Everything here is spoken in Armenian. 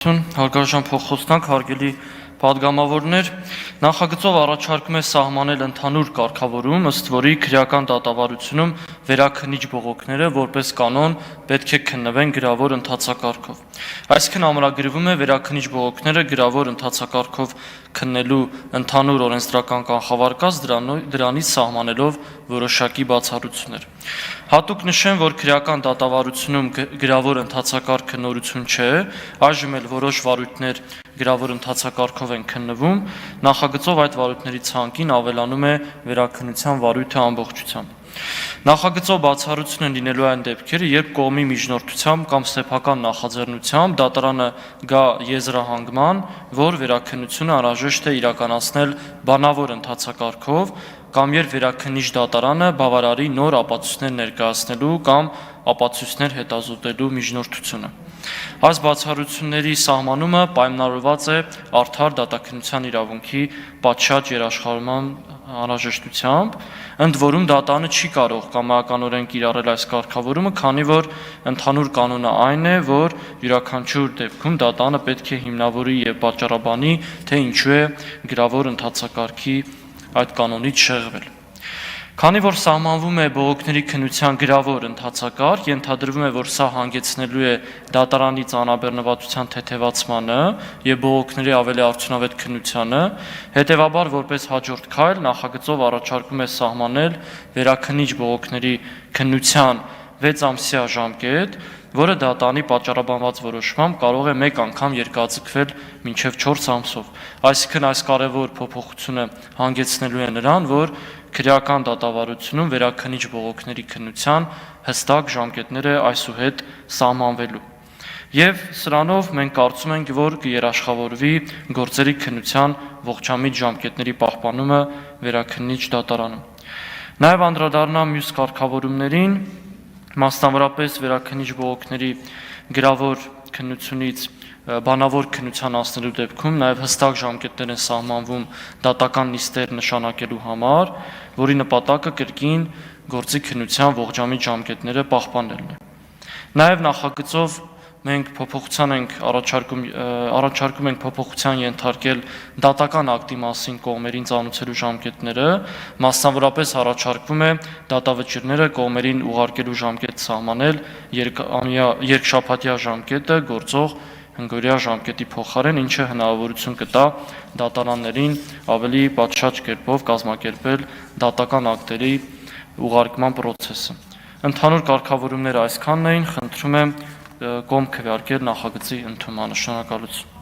Հարգարժան փոխխոսնակ, հարգելի պատգամավորներ, նախագծով առաջարկում է սահմանել ընդհանուր կարգավորում, ըստ որի քրեական դատավարությունում վերաքննիչ բողոքները որպես կանոն պետք է քննվեն գրավոր ընթացակարգով։ Այսինքն ամրագրվում է վերաքննիչ բողոքները գրավոր ընթացակարգով քննելու ընդհանուր օրենսդրական կանխավարկած, դրանից սահմանելով որոշակի բացառություններ։ Հատուկ նշեմ, որ քրեական դատավարությունում գրավոր ընթացակարգը նորություն չէ, այժմ էլ որոշ վարույթներ գրավոր ընթացակարգով են քննվում, նախագծով այդ վարույթների ցանկին ավելանում է վերաքննության վարույթը ամբողջությամբ։ Նախագծով բացառություն են լինելու այն դեպքերը, երբ կողմի միջնորդությամբ կամ սեփական նախաձեռնությամբ դատարանը գա եզրահանգման, որ վերաքննությունը անհրաժեշտ է իրականացնել բանավոր ընթացակարգով, կամ երբ վերաքննիչ դատարանը բավարարի նոր ապացույցներ ներկայացնելու կամ ապացույցներ հետազոտելու միջնորդությունը։ Այս բացառությունների սահմանումը պայմանավորված է արդար դատաքննության իրավունքի պատշաճ երաշխավորման անհրաժեշտությամբ, ընդ որում դատարանը չի կարող կամայականորեն կիրառել այս կարգավորումը, քանի որ ընդհանուր կանոնը այն է, որ յուրաքանչյուր դեպքում դատարանը պետք է հիմնավորի եւ պատճառաբանի, թե ինչու է գրավոր ընթացակարգի այդ կանոնից շեղվել։ Քանի որ սահմանվում է բողոքների քննության գրավոր ընթացակարգ, ենթադրվում է, որ սա հանգեցնելու է դատարանի ծանրաբեռնվածության թեթևացմանը եւ բողոքների ավելի արդյունավետ քննությանը, հետեւաբար որպես հաջորդ քայլ նախագծով առաջարկում է սահմանել վերաքննիչ բողոքների քննության 6 ամսյա ժամկետ, որը դատարանի պատճառաբանված որոշմամբ կարող է մեկ անգամ երկարաձգվել մինչև 4 ամսով։ Այսինքն այս կարևոր փոփոխությունը հանգեցնելու է նրան, որ քրեական դատավարությունում վերաքննիչ բողոքների քննության հստակ ժամկետներ է այսուհետ սահմանվելու։ Եվ սրանով մենք կարծում ենք, որ կերաշխավորվի գործերի քննության ողջամիտ ժամկետների պահպանումը վերաքննիչ դատարանում։ Նաև անդրադառնամ մյուս կարգավորումներին, մասնավորապես վերաքննիչ բողոքների գրավոր քննությունից բանավոր քննության անցնելու դեպքում նաև հստակ ժամկետներ են սահմանվում դատական նիստեր նշանակելու համար, որի նպատակը կրկին գործի քննության ողջամիտ ժամկետները պահպանելն է։ Նաև նախագծով մենք առաջարկում ենք փոփոխության ենթարկել դատական ակտի մասին կողմերին ծանուցելու ժամկետները, մասնավորապես առաջարկվում է դատավճիռները կողմերին ուղարկելու ժամկետ սահմանել երկշաբաթյա ժամկետը գործող հնգօրյա ժամկետի փոխարեն, ինչը հնարավորություն կտա դատարաններին ավելի պատշաճ կերպով կազմակերպել դատական ակտերի ուղարկման պրոցեսը։ Ընդհանուր կարգավորումները այսքանն էին, խնդրում եմ կողմ քվեարկել նախագծի ընդունմանը։ Շնորհակալություն։